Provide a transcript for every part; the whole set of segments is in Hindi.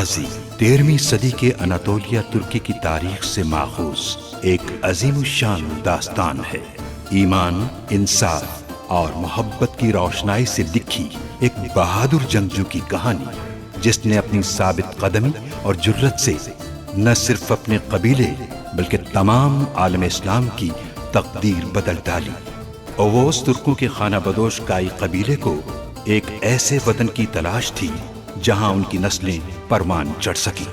गाजी 13वीं सदी के अनातोलिया तुर्की की तारीख से माखूज एक अजीमुशान दास्तान है। ईमान, इंसाफ और मोहब्बत की रोशनाई से लिखी एक बहादुर जंगजू की कहानी, जिसने अपनी साबित कदमी और जुर्रत से न सिर्फ अपने कबीले बल्कि तमाम आलम इस्लाम की तकदीर बदल डाली। ओवोस तुर्कों के खाना बदोश काई कबीले को एक ऐसे वतन की तलाश थी जहां उनकी नस्लें परवान चढ़ सकी।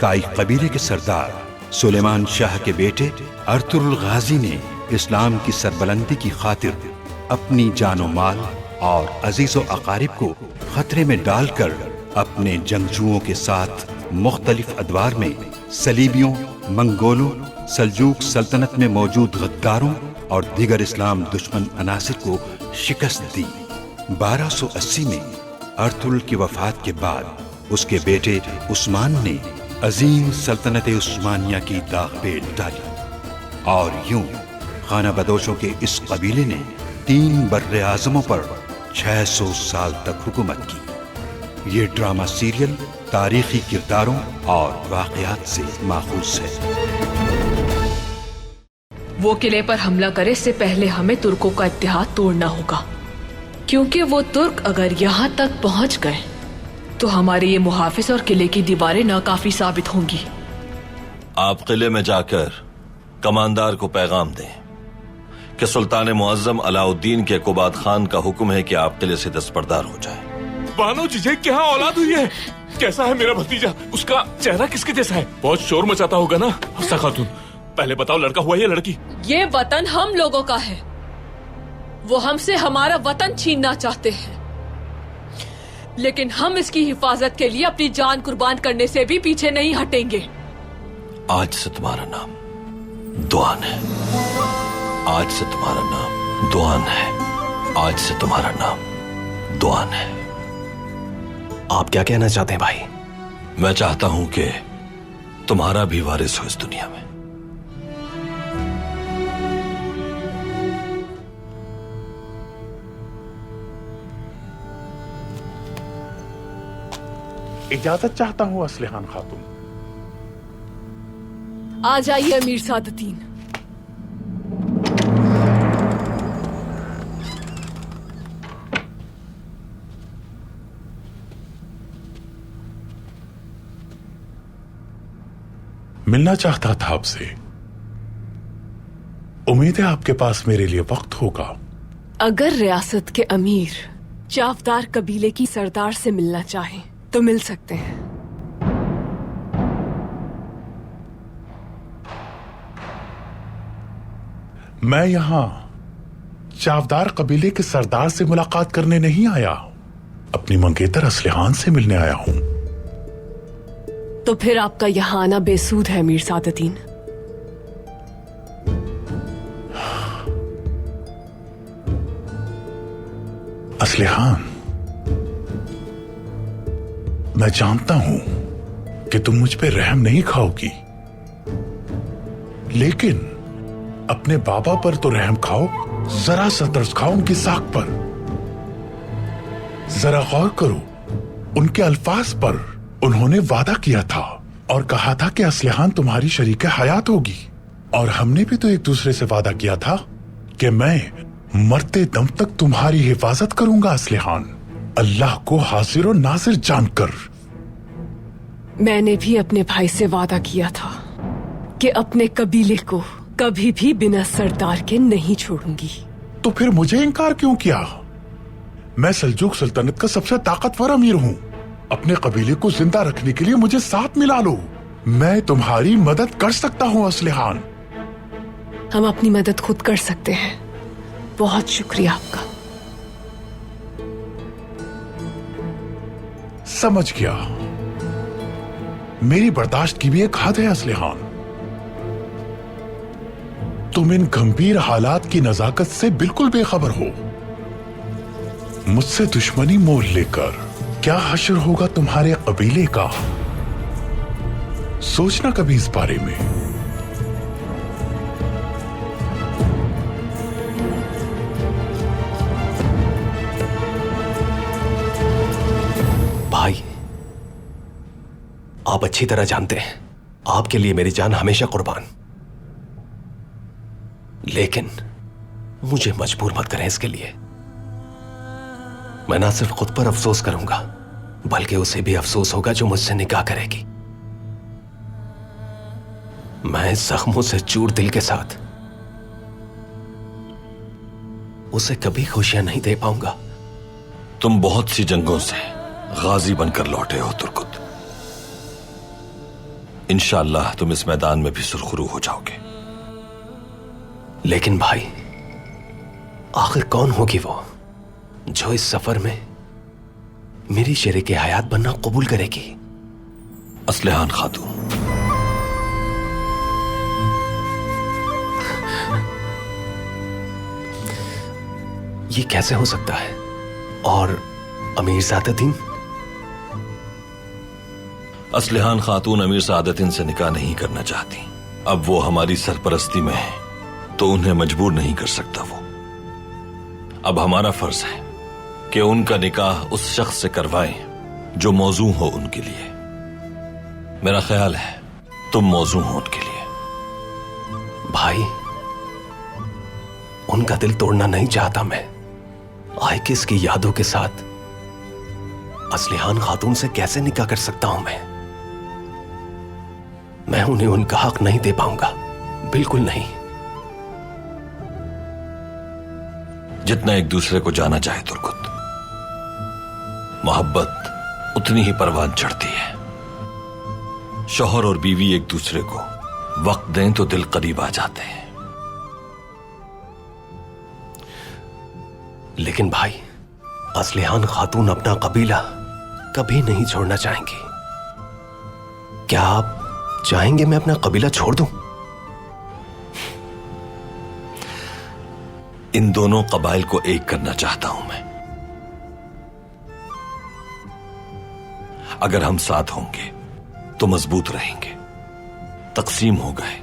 काई कबीले के सरदार सुलेमान शाह के बेटे अर्तुगरुल गाजी ने इस्लाम की सरबलंदी की खातिर अपनी जानो माल और अजीजो अकारिब को खतरे में डालकर अपने जंगजुओं के साथ मुख्तलिफ अदवार में सलीबियों, मंगोलों, सल्जूक सल्तनत में मौजूद गद्दारों और दीगर इस्लाम दुश्मन अनासिर को शिकस्त दी। 1280 में अर्तुगरुल की वफात के बाद उसके बेटे उस्मान ने अजीम सल्तनत उस्मानिया की दागपेट डाली और यूं खाना बदोशों के इस कबीले ने 3 बर्रे आज़मों पर 600 साल तक हुकूमत की। ये ड्रामा सीरियल तारीखी किरदारों और वाक़यात से माखूज है। वो किले पर हमला करे इससे पहले हमें तुर्कों का इत्तेहाद तोड़ना होगा, क्योंकि वो तुर्क अगर यहाँ तक पहुँच गए तो हमारे ये मुहाफिज और किले की दीवारें नाकाफी साबित होंगी। आप किले में जाकर कमांडार को पैगाम दें कि सुल्तान मुअज्जम अलाउद्दीन के कुबाद खान का हुक्म है कि आप किले से दस्तबरदार हो जाए। बानो जीजे क्या औलाद हुई है? कैसा है मेरा भतीजा? उसका चेहरा किसके जैसा है? बहुत शोर मचाता होगा ना? हफ्सा खातून, पहले बताओ लड़का हुआ या लड़की? ये वतन हम लोगों का है, वो हमसे हमारा वतन छीनना चाहते हैं, लेकिन हम इसकी हिफाजत के लिए अपनी जान कुर्बान करने से भी पीछे नहीं हटेंगे। आज से तुम्हारा नाम दुआन है। आज से तुम्हारा नाम दुआन है। आज से तुम्हारा नाम दुआन है। आप क्या कहना चाहते हैं भाई? मैं चाहता हूं कि तुम्हारा भी वारिस हो इस दुनिया में। इजाजत चाहता हूं असलिहान खातून। आ जाइए अमीर सादतीन। मिलना चाहता था आपसे। उम्मीद है आपके पास मेरे लिए वक्त होगा। अगर रियासत के अमीर चावदार कबीले की सरदार से मिलना चाहें तो मिल सकते हैं। मैं यहां चावदार कबीले के सरदार से मुलाकात करने नहीं आया, अपनी मंगेतर असलिहान से मिलने आया हूं। तो फिर आपका यहां आना बेसूद है अमीर सादतीन। असलिहान, मैं जानता हूं कि तुम मुझ पे रहम नहीं खाओगी, लेकिन अपने बाबा पर तो रहम खाओ। जरा सा तरस खाओ उनकी साख पर। जरा गौर करो उनके अल्फाज पर। उन्होंने वादा किया था और कहा था कि असलिहान तुम्हारी शरीके हयात होगी, और हमने भी तो एक दूसरे से वादा किया था कि मैं मरते दम तक तुम्हारी हिफाजत करूंगा असलिहान, अल्लाह को हाजिर और नाजिर जानकर। मैंने भी अपने भाई से वादा किया था कि अपने कबीले को कभी भी बिना सरदार के नहीं छोड़ूंगी। तो फिर मुझे इनकार क्यों किया? मैं सल्जूक सल्तनत का सबसे ताकतवर अमीर हूं। अपने कबीले को जिंदा रखने के लिए मुझे साथ मिला लो। मैं तुम्हारी मदद कर सकता हूं असलिहान। हम अपनी मदद खुद कर सकते हैं। बहुत शुक्रिया आपका। समझ गया। मेरी बर्दाश्त की भी एक हद है असलिहान। तुम इन गंभीर हालात की नजाकत से बिल्कुल बेखबर हो। मुझसे दुश्मनी मोल लेकर क्या हश्र होगा तुम्हारे कबीले का? सोचना कभी इस बारे में। भाई, आप अच्छी तरह जानते हैं आपके लिए मेरी जान हमेशा कुर्बान, लेकिन मुझे मजबूर मत करें इसके लिए। मैं ना सिर्फ खुद पर अफसोस करूंगा बल्कि उसे भी अफसोस होगा जो मुझसे निकाह करेगी। मैं जख्मों से चूर दिल के साथ उसे कभी खुशियां नहीं दे पाऊंगा। तुम बहुत सी जंगों से गाजी बनकर लौटे हो तुर्कुत। इंशाअल्लाह तुम इस मैदान में भी सुरखरू हो जाओगे। लेकिन भाई, आखिर कौन होगी वो जो इस सफर में मेरी शरीके हयात बनना कबूल करेगी? असलहान खातून। ये कैसे हो सकता है? और अमीर सादतीन? असलहान खातून अमीर सादतीन से निकाह नहीं करना चाहती। अब वो हमारी सरपरस्ती में है तो उन्हें मजबूर नहीं कर सकता वो। अब हमारा फर्ज है कि उनका निकाह उस शख्स से करवाएं जो मौजू हो उनके लिए। मेरा ख्याल है तुम मौजू हो उनके लिए। भाई, उनका दिल तोड़ना नहीं चाहता मैं। आइकिस की यादों के साथ असलिहान खातून से कैसे निकाह कर सकता हूं मैं उन्हें उनका हक नहीं दे पाऊंगा, बिल्कुल नहीं। जितना एक दूसरे को जाना चाहे तुर्कुत, मोहब्बत उतनी ही परवान चढ़ती है। शौहर और बीवी एक दूसरे को वक्त दें तो दिल करीब आ जाते हैं। लेकिन भाई, असलिहान खातून अपना कबीला कभी नहीं छोड़ना चाहेंगी। क्या आप चाहेंगे मैं अपना कबीला छोड़ दूं? इन दोनों कबाइल को एक करना चाहता हूं मैं। अगर हम साथ होंगे तो मजबूत रहेंगे, तकसीम हो गए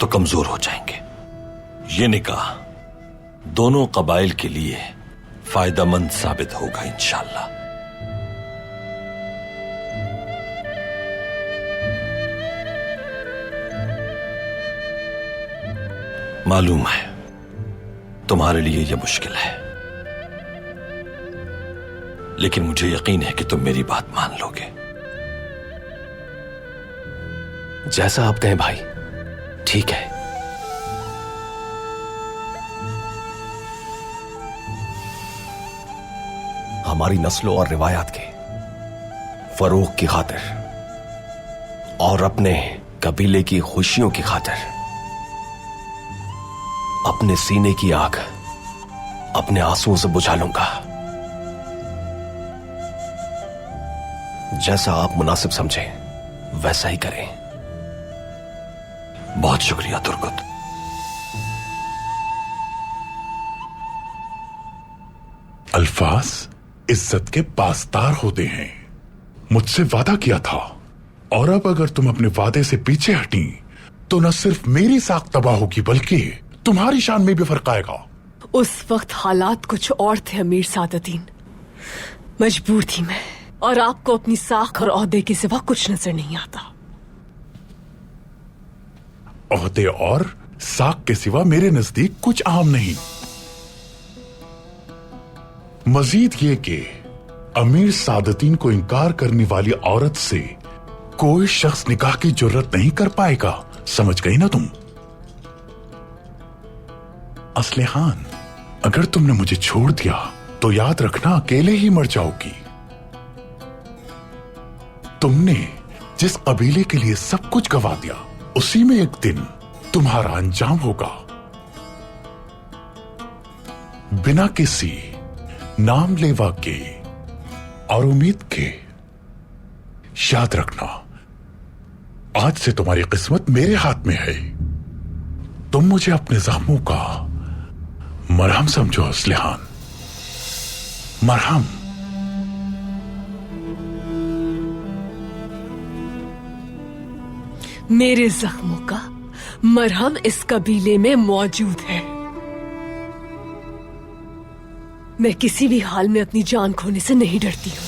तो कमजोर हो जाएंगे। ये निकाह दोनों कबाइल के लिए फायदेमंद साबित होगा इंशाअल्लाह। मालूम है तुम्हारे लिए यह मुश्किल है, लेकिन मुझे यकीन है कि तुम मेरी बात मान लोगे। जैसा आप कहें भाई, ठीक है। हमारी नस्लों और रिवायात के फरोग की खातिर और अपने कबीले की खुशियों की खातिर अपने सीने की आग अपने आंसुओं से बुझा लूंगा। जैसा आप मुनासिब समझें वैसा ही करें। बहुत शुक्रिया तुर्कुत। अल्फाज इज्जत के पासदार होते हैं। मुझसे वादा किया था, और अब अगर तुम अपने वादे से पीछे हटी तो न सिर्फ मेरी साख तबाह होगी बल्कि तुम्हारी शान में भी फर्क आएगा। उस वक्त हालात कुछ और थे अमीर सादतीन। मजबूर थी मैं, और आपको अपनी साख और ओहदे के सिवा कुछ नजर नहीं आता। ओहदे और साख के सिवा मेरे नजदीक कुछ आम नहीं। मजीद ये कि अमीर सादतीन को इनकार करने वाली औरत से कोई शख्स निकाह की जुर्रत नहीं कर पाएगा। समझ गई ना तुम? असलिहान, अगर तुमने मुझे छोड़ दिया तो याद रखना अकेले ही मर जाओगी। तुमने जिस कबीले के लिए सब कुछ गवा दिया, उसी में एक दिन तुम्हारा अंजाम होगा। बिना किसी नाम लेवा के और उम्मीद के। याद रखना, आज से तुम्हारी किस्मत मेरे हाथ में है। तुम मुझे अपने जख्मों का मरहम समझो असलिहान, मरहम। मेरे जख्मों का मरहम इस कबीले में मौजूद है। मैं किसी भी हाल में अपनी जान खोने से नहीं डरती हूं।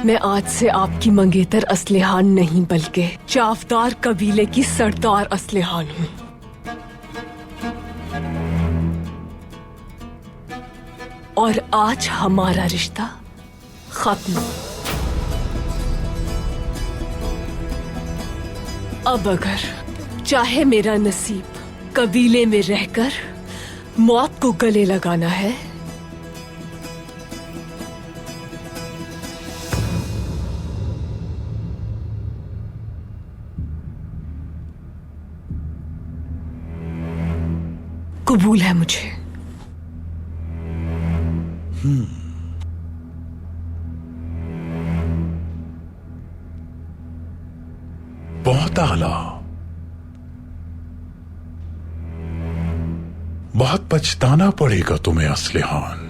मैं आज से आपकी मंगेतर असलिहान नहीं बल्कि चाफदार कबीले की सरदार असलिहान हूँ। और आज हमारा रिश्ता खत्म। अब अगर चाहे मेरा नसीब कबीले में रहकर मौत को गले लगाना है, कबूल है मुझे। बहुत आला। बहुत पछताना पड़ेगा तुम्हें असलिहान,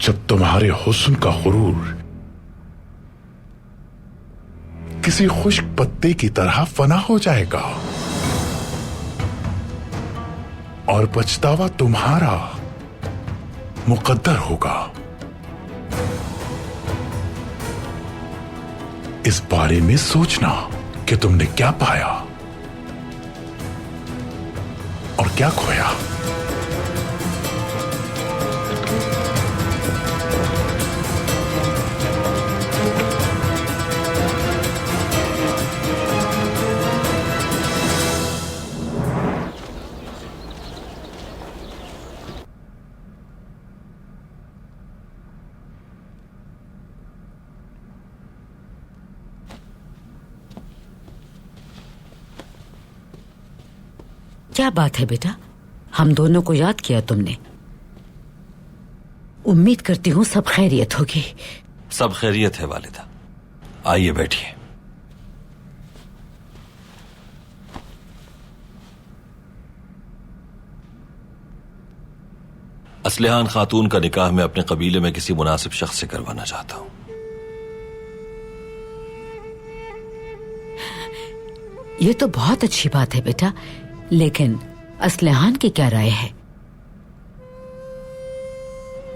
जब तुम्हारे हुस्न का गुरूर किसी खुश्क पत्ते की तरह फना हो जाएगा और पछतावा तुम्हारा मुकद्दर होगा। इस बारे में सोचना कि तुमने क्या पाया और क्या खोया। क्या बात है बेटा, हम दोनों को याद किया तुमने। उम्मीद करती हूँ सब खैरियत होगी। सब खैरियत है वालिदा, आइए बैठिए। असलिहान खातून का निकाह मैं अपने कबीले में किसी मुनासिब शख्स से करवाना चाहता हूं। ये तो बहुत अच्छी बात है बेटा, लेकिन असलिहान की क्या राय है?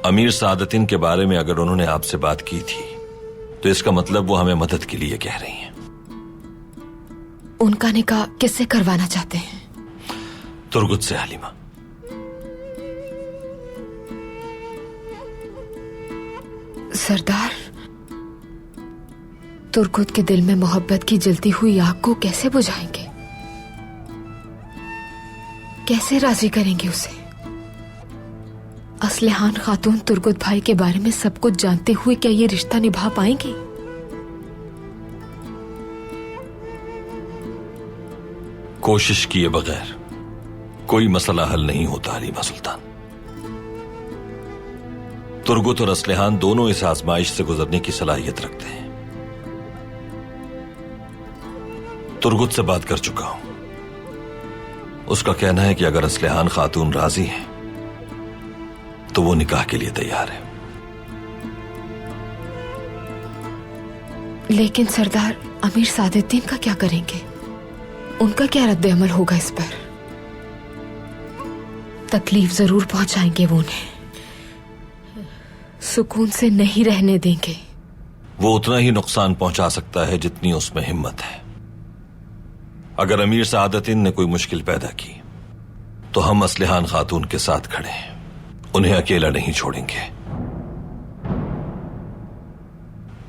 अमीर सादतिन के बारे में अगर उन्होंने आपसे बात की थी तो इसका मतलब वो हमें मदद के लिए कह रही हैं। उनका निकाह किससे करवाना चाहते हैं? तुर्गुत से हलीमा। सरदार, तुर्गुत के दिल में मोहब्बत की जलती हुई आग को कैसे बुझाएंगे? कैसे राजी करेंगे उसे? असलिहान खातून तुर्गुत भाई के बारे में सब कुछ जानते हुए क्या ये रिश्ता निभा पाएंगी? कोशिश किए बगैर कोई मसला हल नहीं होता हलीमा सुल्तान। तुर्गुत और असलिहान दोनों इस आजमाइश से गुजरने की सलाहियत रखते हैं। तुर्गुत से बात कर चुका हूं, उसका कहना है कि अगर असलिहान खातून राजी है तो वो निकाह के लिए तैयार है। लेकिन सरदार, अमीर सादुद्दीन का क्या करेंगे? उनका क्या रद्द-ए-अमल होगा इस पर? तकलीफ जरूर पहुंचाएंगे वो उन्हें, सुकून से नहीं रहने देंगे। वो उतना ही नुकसान पहुंचा सकता है जितनी उसमें हिम्मत है। अगर अमीर सादतिन ने कोई मुश्किल पैदा की तो हम असलिहान खातून के साथ खड़े हैं, उन्हें अकेला नहीं छोड़ेंगे।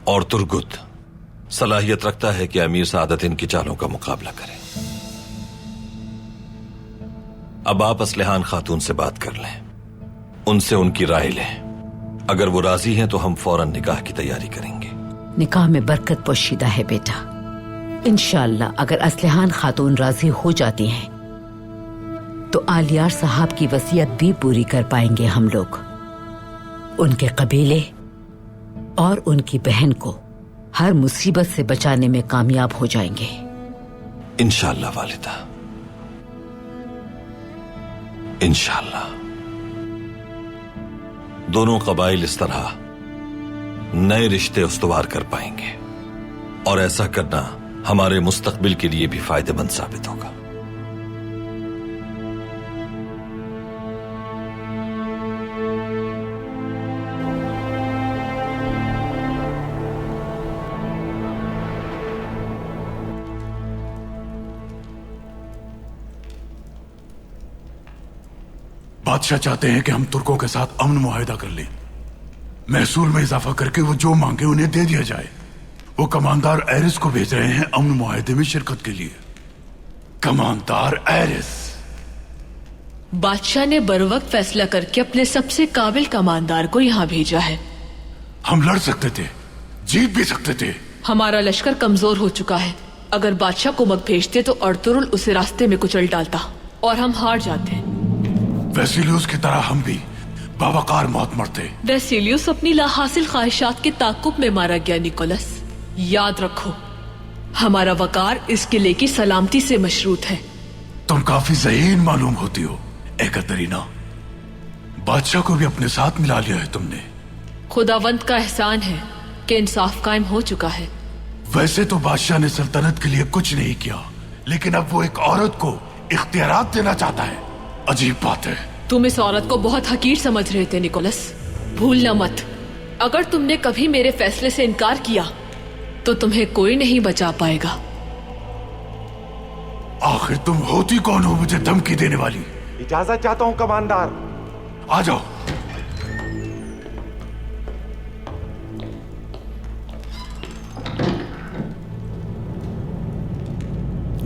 और तुर्गुत सलाहियत रखता है कि अमीर सादतिन की चालों का मुकाबला करे। अब आप असलिहान खातून से बात कर लें, उनसे उनकी राय लें। अगर वो राजी हैं तो हम फौरन निकाह की तैयारी करेंगे। निकाह में बरकत पोशीदा है बेटा। इंशाअल्लाह अगर असलिहान खातून राजी हो जाती हैं तो आलियार साहब की वसीयत भी पूरी कर पाएंगे हम लोग। उनके कबीले और उनकी बहन को हर मुसीबत से बचाने में कामयाब हो जाएंगे इंशाअल्लाह वालिदा, इंशाअल्लाह। दोनों कबाइल इस तरह नए रिश्ते उस्तवार कर पाएंगे और ऐसा करना हमारे मुस्तकबिल के लिए भी फायदेमंद साबित होगा। बादशाह चाहते हैं कि हम तुर्कों के साथ अमन मुआहिदा कर लें। महसूल में इजाफा करके वो जो मांगे उन्हें दे दिया जाए। वो कमांडर एरिस को भेज रहे हैं अमन मुआहिदे में शिरकत के लिए। कमांडर एरिस। बादशाह ने बरवक्त फैसला करके अपने सबसे काबिल कमांडर को यहाँ भेजा है। हम लड़ सकते थे, जीत भी सकते थे। हमारा लश्कर कमजोर हो चुका है। अगर बादशाह को मत भेजते तो अर्तुरुल उसे रास्ते में कुचल डालता और हम हार जाते। वेसिलियस की तरह हम भी बावकार मौत मरते। वेसिलियस अपनी लाहासिल ख्वाहिशात के ताकुब में मारा गया निकोलस। याद रखो, हमारा वकार इस किले की सलामती से मशरूत है। तुम काफी ज़हीन मालूम होती हो एकतरीना। बादशाह को भी अपने साथ मिला लिया है तुमने। खुदावंत का एहसान है कि इंसाफ कायम हो चुका है। वैसे तो बादशाह ने सल्तनत के लिए कुछ नहीं किया, लेकिन अब वो एक औरत को इख्तियारात देना चाहता है। अजीब बात है। तुम इस औरत को बहुत हकीर समझ रहे थे निकोलस। भूलना मत, अगर तुमने कभी मेरे फैसले से इनकार किया तो तुम्हें कोई नहीं बचा पाएगा। आखिर तुम होती कौन हो मुझे धमकी देने वाली? इजाजत चाहता हूं कमांडर। आ जाओ।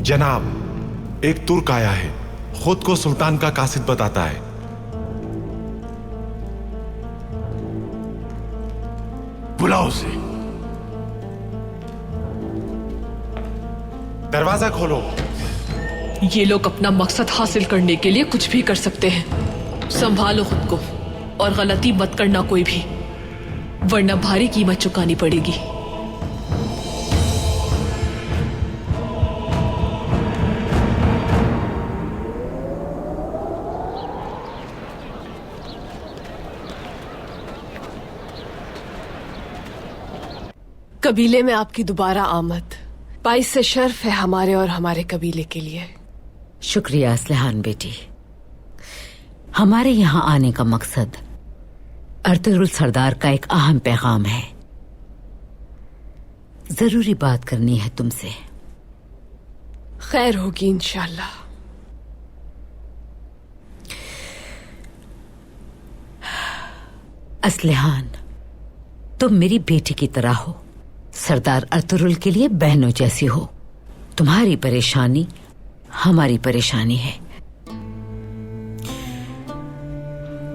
जनाब, एक तुर्क आया है, खुद को सुल्तान का कासिद बताता है। बुलाओ उसे। दरवाजा खोलो। ये लोग अपना मकसद हासिल करने के लिए कुछ भी कर सकते हैं। संभालो खुद को और गलती मत करना कोई भी, वरना भारी कीमत चुकानी पड़ेगी। कबीले में आपकी दोबारा आमद बाइस से शर्फ है हमारे और हमारे कबीले के लिए। शुक्रिया असलहान बेटी। हमारे यहाँ आने का मकसद अर्तुरुल सरदार का एक अहम पैगाम है। जरूरी बात करनी है तुमसे। खैर होगी इंशाल्लाह। असलहान, तुम मेरी बेटी की तरह हो, सरदार अर्तुरुल के लिए बहनों जैसी हो। तुम्हारी परेशानी हमारी परेशानी है।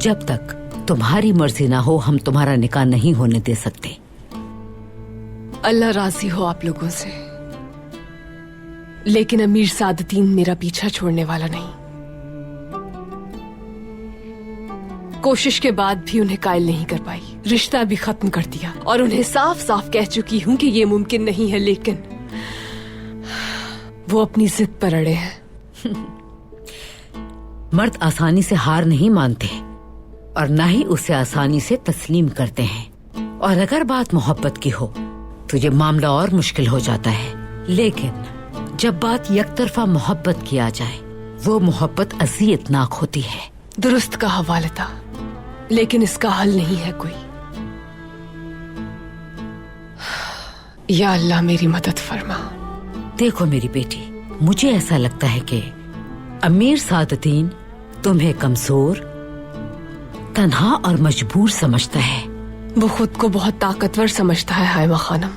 जब तक तुम्हारी मर्जी ना हो हम तुम्हारा निकाह नहीं होने दे सकते। अल्लाह राजी हो आप लोगों से, लेकिन अमीर सादतीन मेरा पीछा छोड़ने वाला नहीं। कोशिश के बाद भी उन्हें कायल नहीं कर पाई। रिश्ता भी खत्म कर दिया और उन्हें साफ साफ कह चुकी हूं कि ये मुमकिन नहीं है, लेकिन वो अपनी जिद पर अड़े हैं। मर्द आसानी से हार नहीं मानते और ना ही उसे आसानी से तस्लीम करते हैं। और अगर बात मोहब्बत की हो तो ये मामला और मुश्किल हो जाता है। लेकिन जब बात यकतरफा मोहब्बत की आ जाए, वो मोहब्बत अज़ियतनाक होती है। दुरुस्त कहा वालिदा, लेकिन इसका हल नहीं है कोई। या अल्लाह मेरी मदद फरमा। देखो मेरी बेटी, मुझे ऐसा लगता है कि अमीर सादतीन तुम्हें कमजोर, तन्हा और मजबूर समझता है। वो खुद को बहुत ताकतवर समझता है हायमा खानम।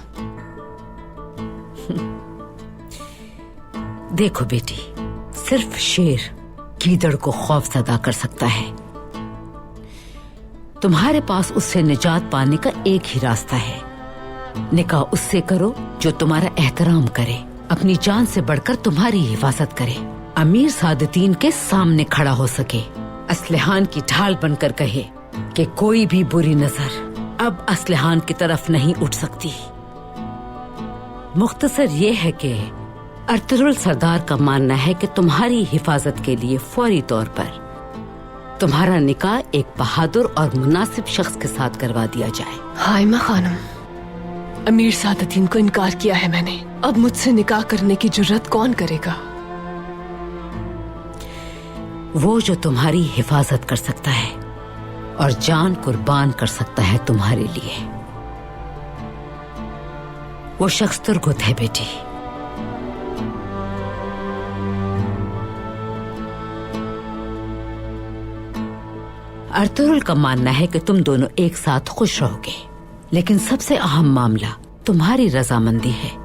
देखो बेटी, सिर्फ शेर गीदड़ को खौफजदा कर सकता है। तुम्हारे पास उससे निजात पाने का एक ही रास्ता है। निकाह उससे करो जो तुम्हारा एहतराम करे, अपनी जान से बढ़कर तुम्हारी हिफाजत करे, अमीर सादतीन के सामने खड़ा हो सके, असलहान की ढाल बनकर कहे कि कोई भी बुरी नजर अब असलहान की तरफ नहीं उठ सकती। मुख्तसर ये है कि अर्तुरुल सरदार का मानना है कि तुम्हारी हिफाजत के लिए फौरी तौर पर तुम्हारा निकाह एक बहादुर और मुनासिब शख्स के साथ करवा दिया जाए। हायमा खानम, अमीर सादतीन को इनकार किया है मैंने। अब मुझसे निकाह करने की जुर्रत कौन करेगा? वो जो तुम्हारी हिफाजत कर सकता है और जान कुर्बान कर सकता है तुम्हारे लिए, वो शख्स तुर्गुत है बेटी। अर्तुगरुल का मानना है कि तुम दोनों एक साथ खुश रहोगे, लेकिन सबसे अहम मामला तुम्हारी रजामंदी है।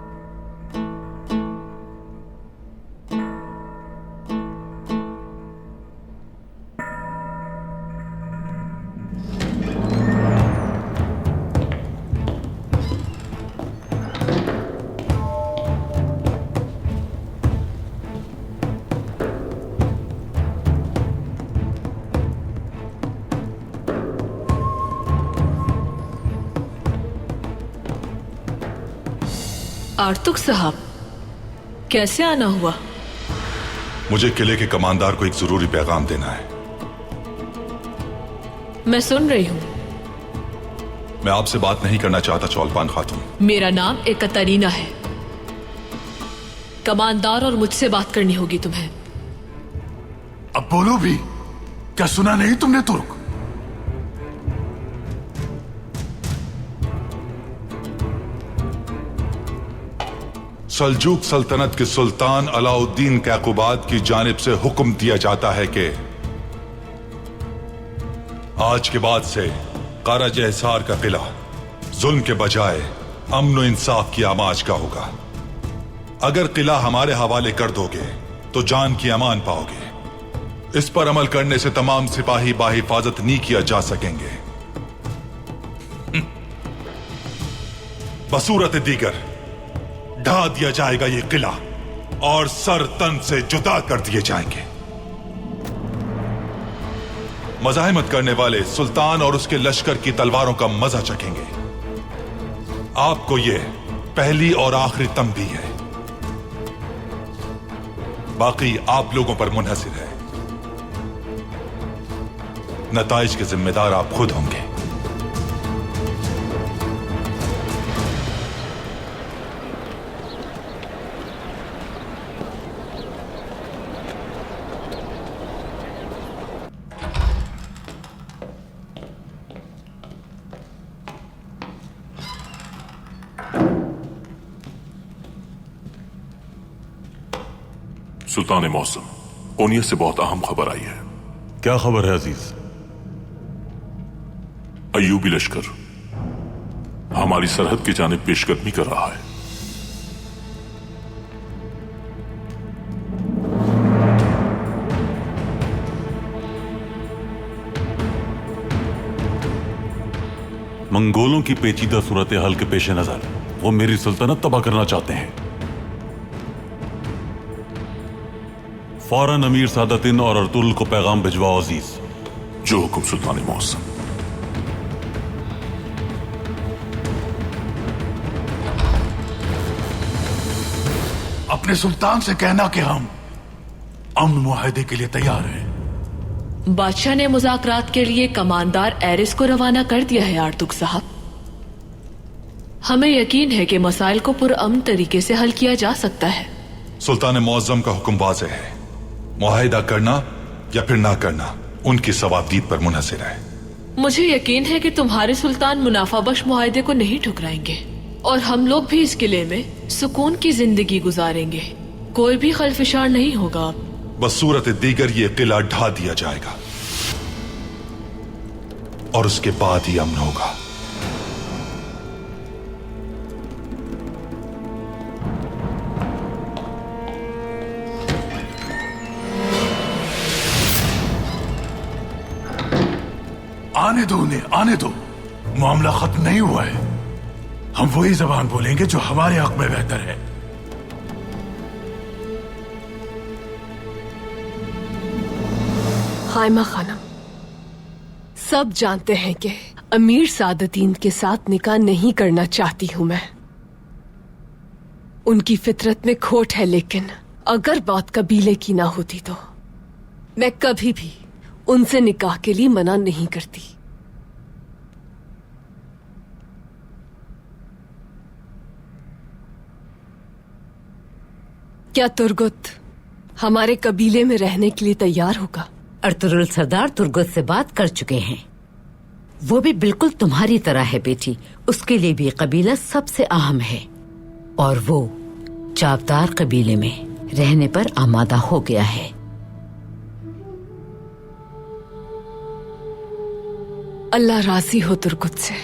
आर्तुग साहब, कैसे आना हुआ? मुझे किले के कमांडर को एक जरूरी पैगाम देना है। मैं सुन रही हूँ। मैं आपसे बात नहीं करना चाहता चौलपान खातून। मेरा नाम एकतरीना है। कमांडर और मुझसे बात करनी होगी तुम्हें। अब बोलो भी, क्या सुना नहीं तुमने तुर्क? सल्जूक सल्तनत के सुल्तान अलाउद्दीन कैकुबाद की जानिब से हुक्म दिया जाता है कि आज के बाद से कारज एहसार का किला जुल्म के बजाय अमन व इंसाफ की आमाज का होगा। अगर किला हमारे हवाले कर दोगे तो जान की अमान पाओगे। इस पर अमल करने से तमाम सिपाही बाहिफाजत नहीं किया जा सकेंगे। बसूरत दीगर ढा दिया जाएगा ये किला और सर तन से जुदा कर दिए जाएंगे। मज़ाहिमत करने वाले सुल्तान और उसके लश्कर की तलवारों का मजा चखेंगे। आपको ये पहली और आखिरी तंबीह है, बाकी आप लोगों पर मुनहसिर है। नताइज के जिम्मेदार आप खुद होंगे। सुल्तान मौसम, ओनिया से बहुत अहम खबर आई है। क्या खबर है अजीज? अय्यूबी लश्कर हमारी सरहद की जानिब पेशकदमी कर रहा है। मंगोलों की पेचीदा सूरत हाल के पेश नजर वो मेरी सल्तनत तबाह करना चाहते हैं। फौरन अमीर सादतिन और अर्तुगरुल को पैगाम भिजवाओ अजीज। जो हुक्म सुल्तान मौसम। अपने सुल्तान से कहना कि हम अमन मुआहदे के लिए तैयार हैं। बादशाह ने मुज़ाकरात के लिए कमांडर एरिस को रवाना कर दिया है आर्तुग साहब। हमें यकीन है कि मसाइल को पुरअमन तरीके से हल किया जा सकता है। सुल्तान मौज़म का हुक्म वाज़ेह है, मुआहिदा करना या फिर ना करना उनकी सवाबदीद पर मुनहसिर है। मुझे यकीन है कि तुम्हारे सुल्तान मुनाफाबख्श मुआहिदे को नहीं ठुकराएंगे और हम लोग भी इस किले में सुकून की जिंदगी गुजारेंगे। कोई भी खलफिशार नहीं होगा। बस सूरत दीगर ये किला ढा दिया जाएगा और उसके बाद ही अमन होगा। आने दो उन्हें, आने दो। मामला खत्म नहीं हुआ है। हम वही जबान बोलेंगे जो हमारे हक में बेहतर है। हाइमा खानम, सब जानते हैं कि अमीर सादतीन के साथ निकाह नहीं करना चाहती हूं मैं। उनकी फितरत में खोट है, लेकिन अगर बात कबीले की ना होती तो मैं कभी भी उनसे निकाह के लिए मना नहीं करती। क्या तुर्गुत हमारे कबीले में रहने के लिए तैयार होगा? अर्तुगरुल सरदार तुर्गुत से बात कर चुके हैं। वो भी बिल्कुल तुम्हारी तरह है बेटी। उसके लिए भी कबीला सबसे अहम है और वो चावदार कबीले में रहने पर आमादा हो गया है। अल्लाह राजी हो तुर्गुत से।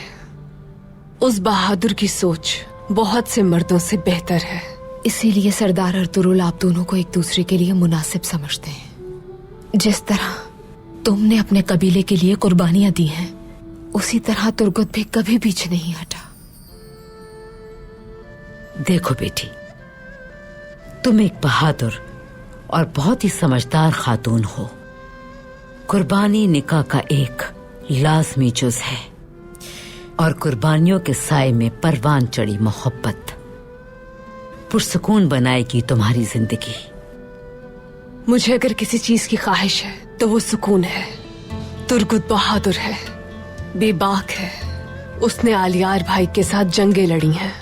उस बहादुर की सोच बहुत से मर्दों से बेहतर है, इसीलिए सरदार अर्तुरुल आप दोनों को एक दूसरे के लिए मुनासिब समझते हैं। जिस तरह तुमने अपने कबीले के लिए कुर्बानियां दी हैं, उसी तरह तुर्गुत भी कभी पीछे नहीं हटा। देखो बेटी, तुम एक बहादुर और बहुत ही समझदार खातून हो। कुर्बानी निकाह का एक लाजमी जुज है और कुर्बानियों के साए में परवान चढ़ी मोहब्बत पुरसुकून बनाएगी तुम्हारी जिंदगी। मुझे अगर किसी चीज की ख्वाहिश है तो वो सुकून है। तुर्गुत बहादुर है, बेबाक है। उसने आलियार भाई के साथ जंगें लड़ी हैं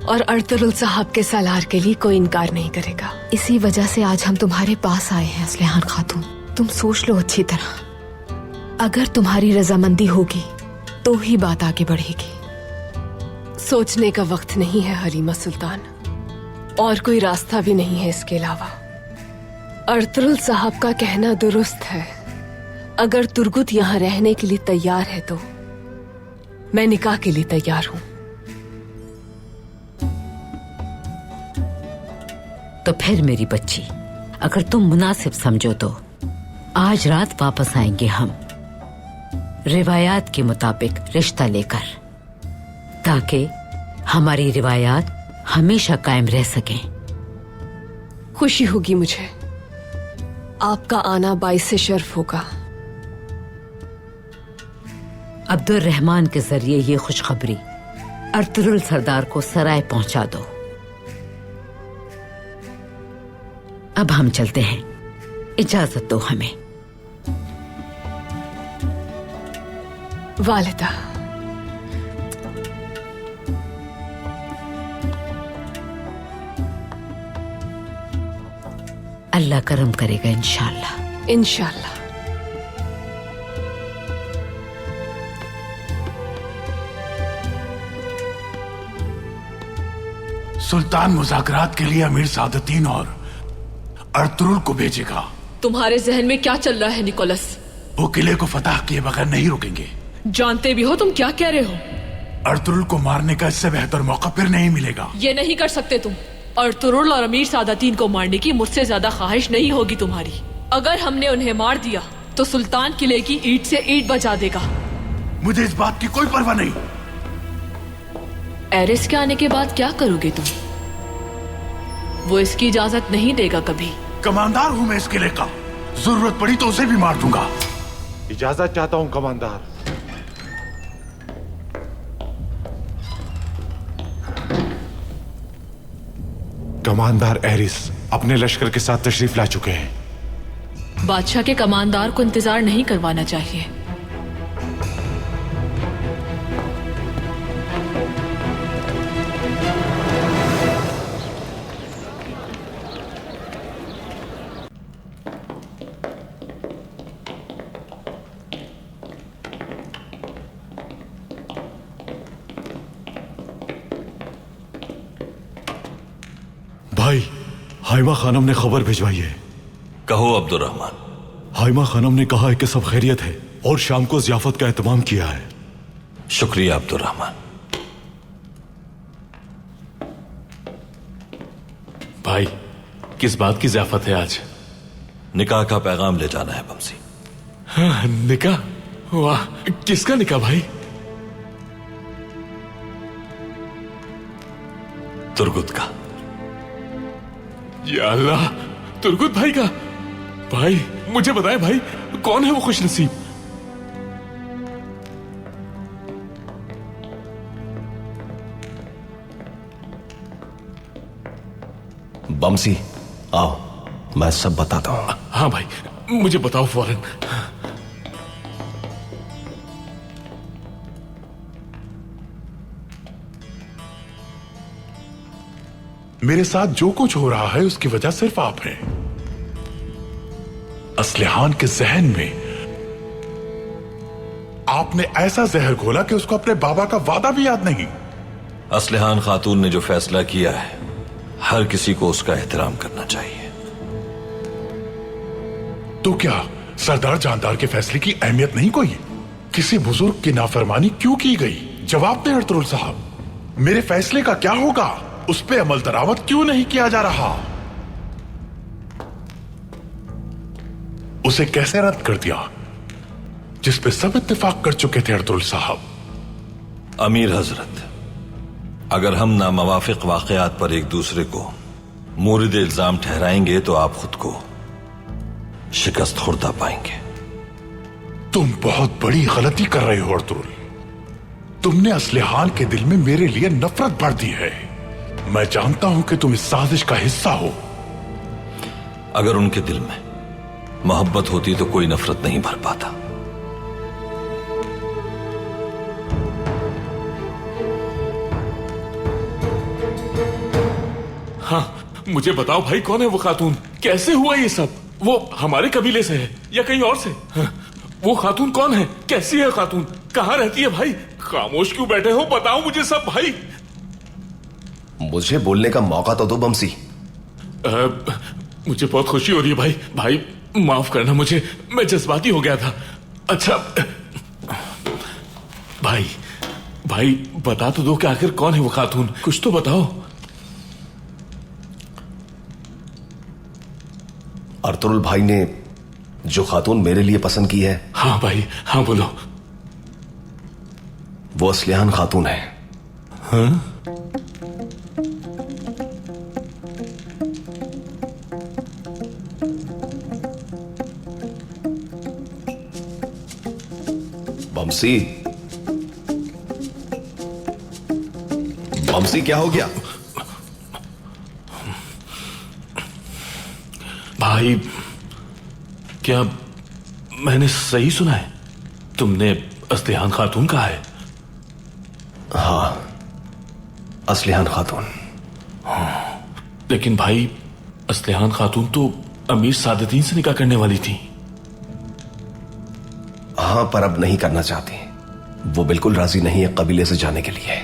और अर्तुरुल साहब के सालार के लिए कोई इनकार नहीं करेगा। इसी वजह से आज हम तुम्हारे पास आए हैं असलहान खातून। तुम सोच लो अच्छी तरह, अगर तुम्हारी रजामंदी होगी तो ही बात आगे बढ़ेगी। सोचने का वक्त नहीं है हलीमा सुल्तान, और कोई रास्ता भी नहीं है इसके अलावा। अर्तुरुल साहब का कहना दुरुस्त है। अगर तुर्गुत यहाँ रहने के लिए तैयार है तो मैं निकाह के लिए तैयार हूं। तो फिर मेरी बच्ची, अगर तुम मुनासिब समझो तो आज रात वापस आएंगे हम रिवायात के मुताबिक रिश्ता लेकर, ताकि हमारी रिवायात हमेशा कायम रह सकें। खुशी होगी मुझे, आपका आना बाइस शर्फ होगा। अब्दुल रहमान के जरिए ये खुशखबरी अर्तुरुल सरदार को सराय पहुंचा दो। अब हम चलते हैं, इजाजत दो हमें। वालिदा, अल्लाह करम करेगा इंशाअल्लाह। इंशाअल्लाह। सुल्तान मुज़ाकरात के लिए अमीर सादतीन और अर्तुरुल को भेजेगा। तुम्हारे जहन में क्या चल रहा है निकोलस? वो किले को फतह किए बगैर नहीं रुकेंगे। जानते भी हो तुम क्या कह रहे हो? अर्तुरुल को मारने का इससे बेहतर मौका फिर नहीं मिलेगा। ये नहीं कर सकते तुम। अर्तुरुल और अमीर सादतीन को मारने की मुझसे ज्यादा ख्वाहिश नहीं होगी तुम्हारी। अगर हमने उन्हें मार दिया तो सुल्तान किले की ईंट से ईंट बजा देगा। मुझे इस बात की कोई परवाह नहीं। एरिस के आने के बाद क्या करोगे तुम? वो इसकी इजाजत नहीं देगा कभी। कमांडर हूं मैं इस किले का, जरूरत पड़ी तो उसे भी मार दूंगा। इजाजत चाहता हूं कमांडर। कमांडर एरिस अपने लश्कर के साथ तशरीफ ला चुके हैं। बादशाह के कमांडर को इंतजार नहीं करवाना चाहिए। भाई, हाइमा खानम ने खबर भिजवाई है। कहो अब्दुल रहमान। हाइमा खानम ने कहा है कि सब खैरियत है और शाम को ज़ियाफत का एहतमाम किया है। शुक्रिया अब्दुल रहमान। भाई, किस बात की ज़ियाफत है आज? निकाह का पैगाम ले जाना है बमसी। हाँ, निकाह? वाह, किसका निकाह भाई? तुर्गुत का। या अल्लाह, तुर्गुत भाई का? भाई मुझे बताए भाई, कौन है वो खुशनसीब? बमसी, आओ मैं सब बताता हूं। हाँ भाई, मुझे बताओ फौरन। मेरे साथ जो कुछ हो रहा है उसकी वजह सिर्फ आप हैं। असलहान के जहन में आपने ऐसा जहर घोला कि उसको अपने बाबा का वादा भी याद नहीं। असलहान खातून ने जो फैसला किया है, हर किसी को उसका एहतराम करना चाहिए। तो क्या सरदार जानदार के फैसले की अहमियत नहीं कोई? किसी बुजुर्ग की नाफरमानी क्यों की गई? जवाब दें अर्तुगरुल साहब। मेरे फैसले का क्या होगा? उस पे अमल दरामद क्यों नहीं किया जा रहा? उसे कैसे रद्द कर दिया जिस पे सब इत्तेफाक कर चुके थे अर्तुगरुल साहब? अमीर हजरत, अगर हम नामवाफिक वाकयात पर एक दूसरे को मूरिद इल्जाम ठहराएंगे तो आप खुद को शिकस्त खुर्दा पाएंगे। तुम बहुत बड़ी गलती कर रहे हो अर्तुगरुल। तुमने असलिहान के दिल में मेरे लिए नफरत भर दी है। मैं जानता हूं कि तुम इस साजिश का हिस्सा हो। अगर उनके दिल में मोहब्बत होती तो कोई नफरत नहीं भर पाता। हाँ, मुझे बताओ भाई, कौन है वो खातून? कैसे हुआ ये सब? वो हमारे कबीले से है या कहीं और से? हाँ, वो खातून कौन है? कैसी है खातून? कहाँ रहती है भाई? खामोश क्यों बैठे हो? बताओ मुझे सब भाई। मुझे बोलने का मौका तो दो बमसी। मुझे बहुत खुशी हो रही है भाई। भाई माफ करना मुझे, मैं जज्बाती हो गया था। अच्छा भाई, भाई बता तो दो कि आखिर कौन है वो खातून? कुछ तो बताओ। अर्तुगरुल भाई ने जो खातून मेरे लिए पसंद की है। हाँ भाई, हाँ बोलो। वो असलिहान खातून है। हाँ? बमसी, बमसी क्या हो गया? भाई क्या मैंने सही सुना है? तुमने असलिहान खातून कहा है? हाँ, असलिहान खातून। लेकिन भाई असलिहान खातून तो अमीर सादतीन से निकाह करने वाली थी। हाँ, पर अब नहीं करना चाहती। वो बिल्कुल राजी नहीं है कबीले से जाने के लिए।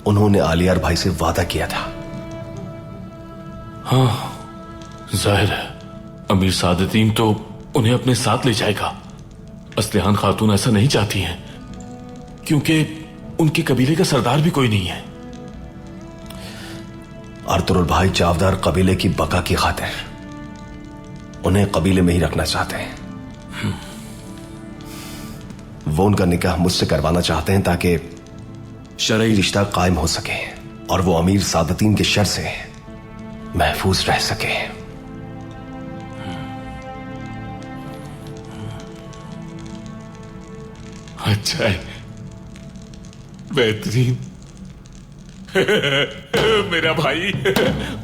उन्होंने आलियार भाई से वादा किया था। हाँ, जाहिर है अमीर सादतीन तो उन्हें अपने साथ ले जाएगा। असलिहान खातून ऐसा नहीं चाहती हैं क्योंकि उनके कबीले का सरदार भी कोई नहीं है। अर्तुगरुल भाई चावदार कबीले की बका की खातिर उन्हें कबीले में ही रखना चाहते हैं। वो उनका निकाह मुझसे करवाना चाहते हैं ताकि शरई रिश्ता कायम हो सके और वो अमीर सादतीन के शर से महफूज रह सके। अच्छा है, बेहतरीन। मेरा भाई,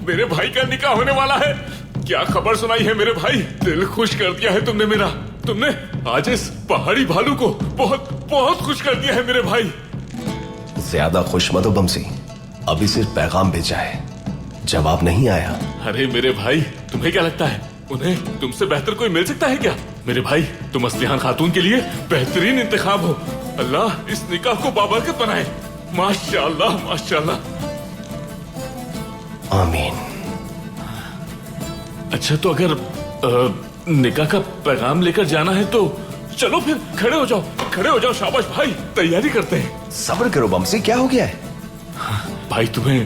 मेरे भाई का निकाह होने वाला है। क्या खबर सुनाई है मेरे भाई? दिल खुश कर दिया है तुमने मेरा। तुमने आज इस पहाड़ी भालू को बहुत बहुत खुश कर दिया है मेरे भाई। ज्यादा खुश मत हो बमसी, अभी सिर्फ पैगाम भेजा है, जवाब नहीं आया। अरे मेरे भाई, तुम्हें क्या लगता है उन्हें तुमसे बेहतर कोई मिल सकता है क्या? मेरे भाई, तुम असलिहान खातून के लिए बेहतरीन इंतखाब हो। अल्लाह इस निकाह को बाबरकत बनाए। माशाअल्लाह, माशाअल्लाह। आमीन। अच्छा, तो अगर निकाह का पैगाम लेकर जाना है तो चलो फिर, खड़े हो जाओ, खड़े हो जाओ। शाबाश भाई, तैयारी करते हैं। सब्र करो बमसी, क्या हो गया है? भाई तुम्हें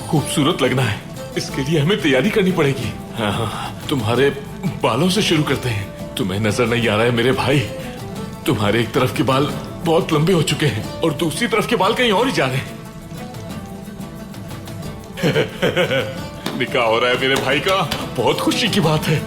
खूबसूरत लगना है, इसके लिए हमें तैयारी करनी पड़ेगी। हाँ, तुम्हारे बालों से शुरू करते हैं। तुम्हें नजर नहीं आ रहा है मेरे भाई, तुम्हारे एक तरफ के बाल बहुत लंबे हो चुके हैं और दूसरी तरफ के बाल कहीं और ही जा रहे हैं। निकाह हो रहा है मेरे भाई का, बहुत खुशी की बात है।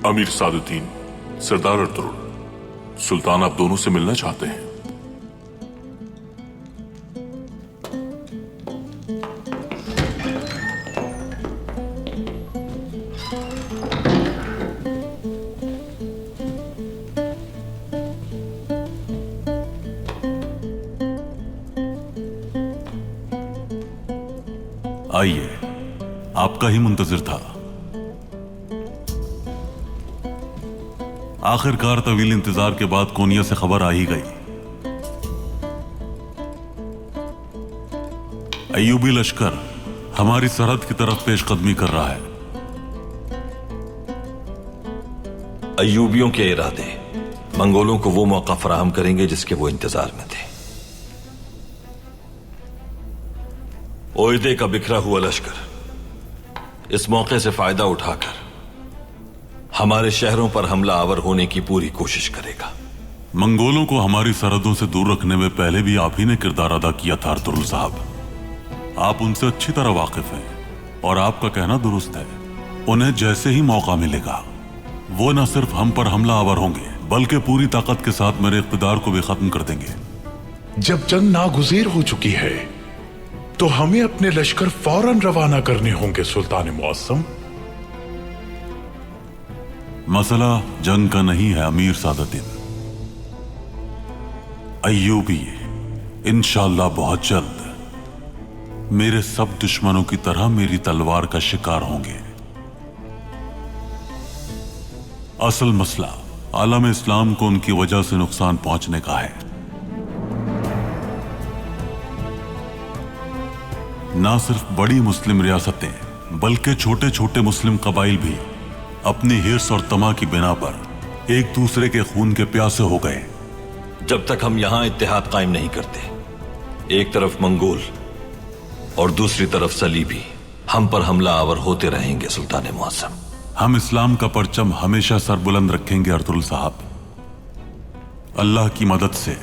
अमीर सादुद्दीन, सरदार अर्तुगरुल, सुल्तान आप दोनों से मिलना चाहते हैं। आइए, आपका ही मुंतजिर था। आखिरकार तवील इंतजार के बाद कोनिया से खबर आ ही गई। अय्यूबी लश्कर हमारी सरहद की तरफ पेशकदमी कर रहा है। अय्यूबियों के इरादे मंगोलों को वो मौका फराहम करेंगे जिसके वो इंतजार में थे। ओयदे का बिखरा हुआ लश्कर इस मौके से फायदा उठाकर हमारे शहरों पर हमला आवर होने की पूरी कोशिश करेगा। मंगोलों को हमारी सरहदों से दूर रखने में पहले भी आप ही ने किरदार अदा किया था अर्तुगरुल साहब। आप उनसे अच्छी तरह वाकिफ हैं और आपका कहना दुरुस्त है। उन्हें जैसे ही मौका मिलेगा वो न सिर्फ हम पर हमला आवर होंगे बल्कि पूरी ताकत के साथ मेरे इख्तिदार को भी खत्म कर देंगे। जब जंग नागुज़ीर हो चुकी है तो हमें अपने लश्कर फौरन रवाना करने होंगे सुल्तान मुअज़्ज़म। मसला जंग का नहीं है अमीर सादतीन। अय्यूबी इंशाअल्लाह बहुत जल्द मेरे सब दुश्मनों की तरह मेरी तलवार का शिकार होंगे। असल मसला आलम इस्लाम को उनकी वजह से नुकसान पहुंचने का है। ना सिर्फ बड़ी मुस्लिम रियासतें बल्कि छोटे छोटे मुस्लिम कबाइल भी अपनी हिर्स और तमा की बिना पर एक दूसरे के खून के प्यासे हो गए। जब तक हम यहां इत्तेहाद कायम नहीं करते, एक तरफ मंगोल और दूसरी तरफ सलीबी हम पर हमला आवर होते रहेंगे सुल्तान मुअज़्ज़म। हम इस्लाम का परचम हमेशा सरबुलंद रखेंगे अर्तुगरुल साहब। अल्लाह की मदद से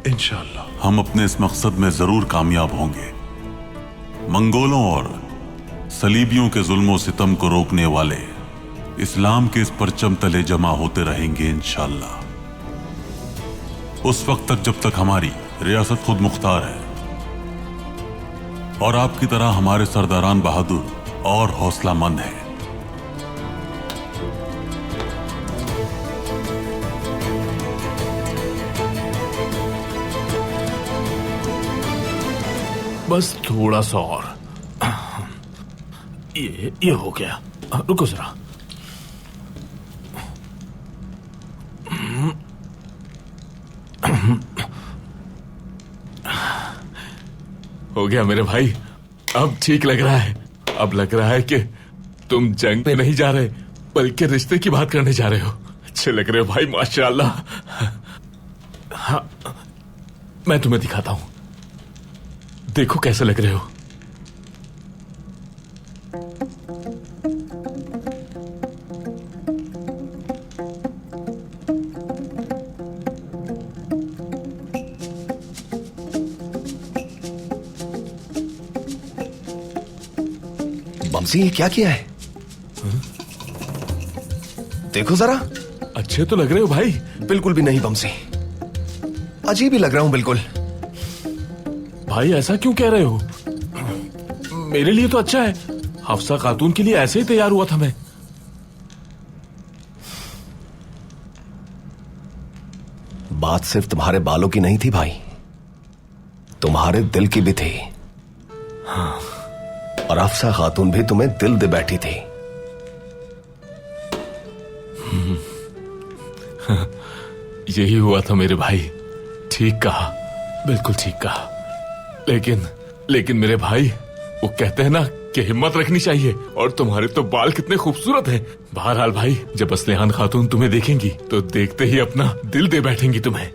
इंशाअल्लाह हम अपने इस मकसद में जरूर कामयाब होंगे। मंगोलों और सलीबियों के जुल्मों सितम को रोकने वाले इस्लाम के इस परचम तले जमा होते रहेंगे इंशाअल्लाह। उस वक्त तक जब तक हमारी रियासत खुद मुख्तार है और आपकी तरह हमारे सरदारान बहादुर और हौसलामंद हैं। बस थोड़ा सा और। ये हो गया। रुको जरा। हो गया मेरे भाई, अब ठीक लग रहा है। अब लग रहा है कि तुम जंग पे नहीं जा रहे बल्कि रिश्ते की बात करने जा रहे हो। अच्छे लग रहे हो भाई, माशाल्लाह। हाँ, मैं तुम्हें दिखाता हूं, देखो कैसे लग रहे हो। बमसी, ये क्या किया है? देखो जरा। अच्छे तो लग रहे हो भाई। बिल्कुल भी नहीं बमसी, अजीब ही लग रहा हूं बिल्कुल। भाई ऐसा क्यों कह रहे हो? मेरे लिए तो अच्छा है। हफ्सा खातून के लिए ऐसे ही तैयार हुआ था मैं। बात सिर्फ तुम्हारे बालों की नहीं थी भाई, तुम्हारे दिल की भी थी। हाँ, और हफ्सा खातून भी तुम्हें दिल दे बैठी थी। यही हुआ था मेरे भाई। ठीक कहा, बिल्कुल ठीक कहा। लेकिन मेरे भाई, वो कहते हैं ना कि हिम्मत रखनी चाहिए, और तुम्हारे तो बाल कितने खूबसूरत हैं। बहरहाल भाई, जब असलिहान खातून तुम्हें देखेंगी तो देखते ही अपना दिल दे बैठेंगी तुम्हें।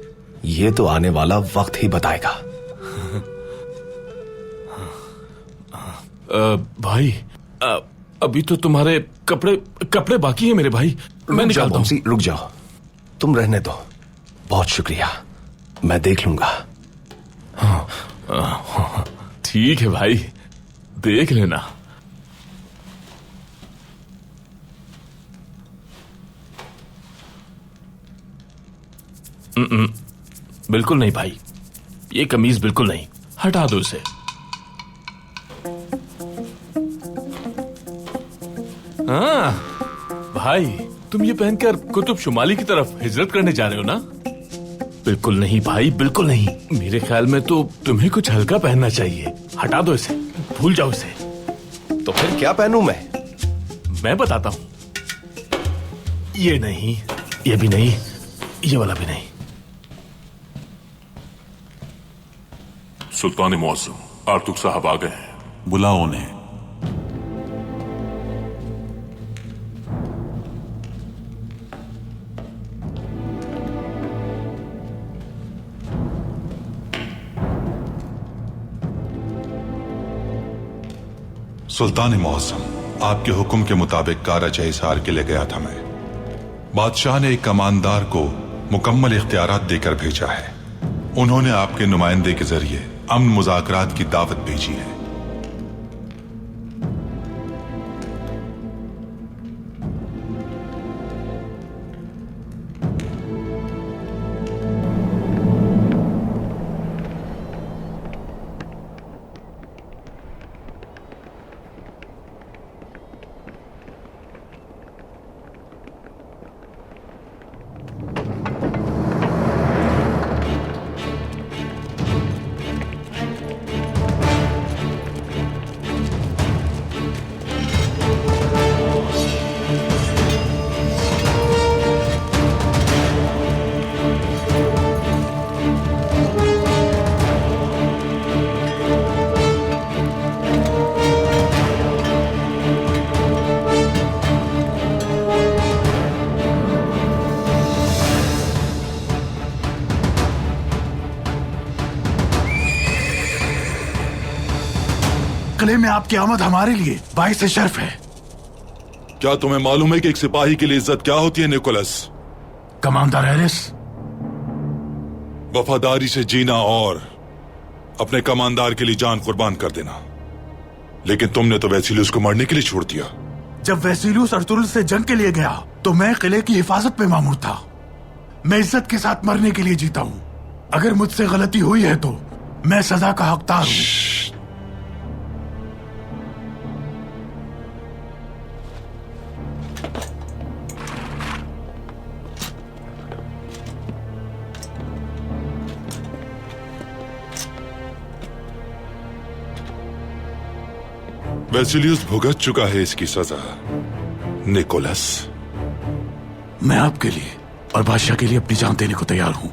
ये तो आने वाला वक्त ही बताएगा। भाई, अभी तो तुम्हारे कपड़े बाकी हैं मेरे भाई। मैं निकालता हूं। रुक जाओ, तुम रहने दो। बहुत शुक्रिया, मैं देख लूंगा। ठीक है भाई, देख लेना। बिल्कुल नहीं भाई, ये कमीज बिल्कुल नहीं, हटा दो इसे। हाँ भाई, तुम ये पहनकर कुतुब शुमाली की तरफ हिजरत करने जा रहे हो ना? बिल्कुल नहीं भाई, बिल्कुल नहीं। मेरे ख्याल में तो तुम्हें कुछ हल्का पहनना चाहिए। हटा दो इसे, भूल जाओ इसे। तो फिर क्या पहनूं मैं बताता हूं। ये नहीं, ये भी नहीं, ये वाला भी नहीं। सुल्तान मुअज्जम, आर्तुक साहब आ गए हैं। बुलाओ उन्हें। सुल्तान मुअज्जम, आपके हुक्म के मुताबिक कारा जयसार के लिए गया था मैं। बादशाह ने एक कमानदार को मुकम्मल इख्तियारात देकर भेजा है। उन्होंने आपके नुमाइंदे के जरिए अमन मुज़ाकरात की दावत भेजी है। किले में आपकी आमद हमारे लिए बाइस शर्फ है। क्या तुम्हें मालूम है कि एक सिपाही के लिए इज्जत क्या होती है निकोलस? कमांडर हैरिस, वफादारी से जीना और अपने कमांदार के लिए जान कुर्बान कर देना। लेकिन तुमने तो वेसिलियस को मरने के लिए छोड़ दिया। जब वेसिलियस अर्तुगरुल से जंग के लिए गया तो मैं किले की हिफाजत पे मामूर था। मैं इज्जत के साथ मरने के लिए जीता हूँ। अगर मुझसे गलती हुई है तो मैं सजा का हकदार हूँ। वेसिलियस भुगत चुका है इसकी सजा। निकोलस, मैं आपके लिए और बादशाह के लिए अपनी जान देने को तैयार हूं।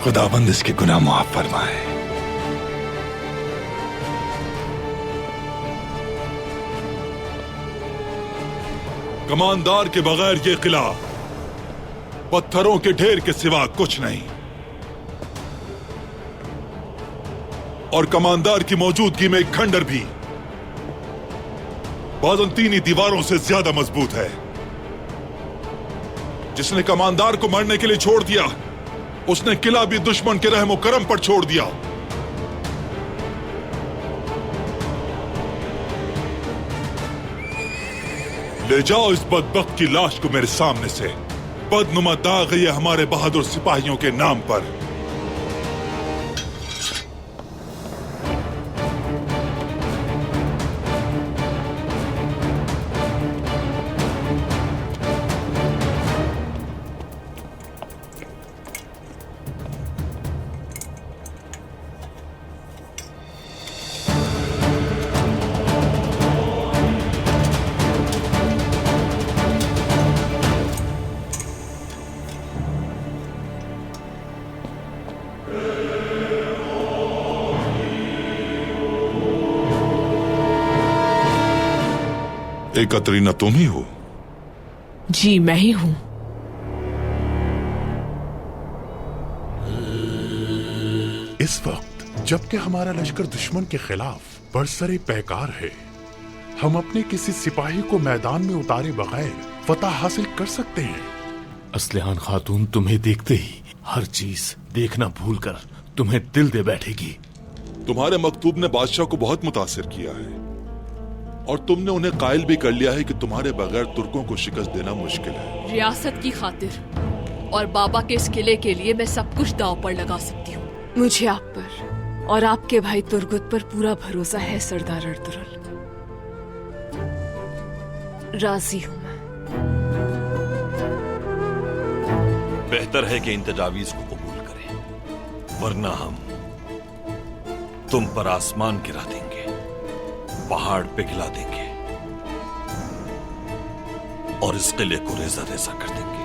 खुदाबंद इसके गुनाह माफ फरमाए। कमांदार के बगैर ये किला पत्थरों के ढेर के सिवा कुछ नहीं, और कमांदार की मौजूदगी में एक खंडर भी बाज़ंतीनी दीवारों से ज्यादा मजबूत है। जिसने कमांदार को मरने के लिए छोड़ दिया, उसने किला भी दुश्मन के रहमो करम पर छोड़ दिया। ले जाओ इस बदबख्त की लाश को मेरे सामने से। बदनुमा दाग है हमारे बहादुर सिपाहियों के नाम पर। कतरीना, तुम ही हो? जी, मैं ही हूं। इस वक्त जबकि हमारा लश्कर दुश्मन के खिलाफ बरसरे पैकार है, हम अपने किसी सिपाही को मैदान में उतारे बगैर फतह हासिल कर सकते हैं। असलहान खातून तुम्हें देखते ही हर चीज देखना भूलकर तुम्हें दिल दे बैठेगी। तुम्हारे मकतूब ने बादशाह को बहुत मुतासिर किया है, और तुमने उन्हें कायल भी कर लिया है कि तुम्हारे बगैर तुर्कों को शिकस्त देना मुश्किल है। रियासत की खातिर और बाबा के इस किले के लिए मैं सब कुछ दांव पर लगा सकती हूँ। मुझे आप पर और आपके भाई तुर्गुत पर पूरा भरोसा है सरदार अर्तुगरुल। राजी हूं मैं। बेहतर है कि इन तजावीज को कबूल करें, वरना हम तुम पर आसमान गिरा देंगे, पहाड़ पिघला देंगे और इस किले को रेजा रेजा कर देंगे।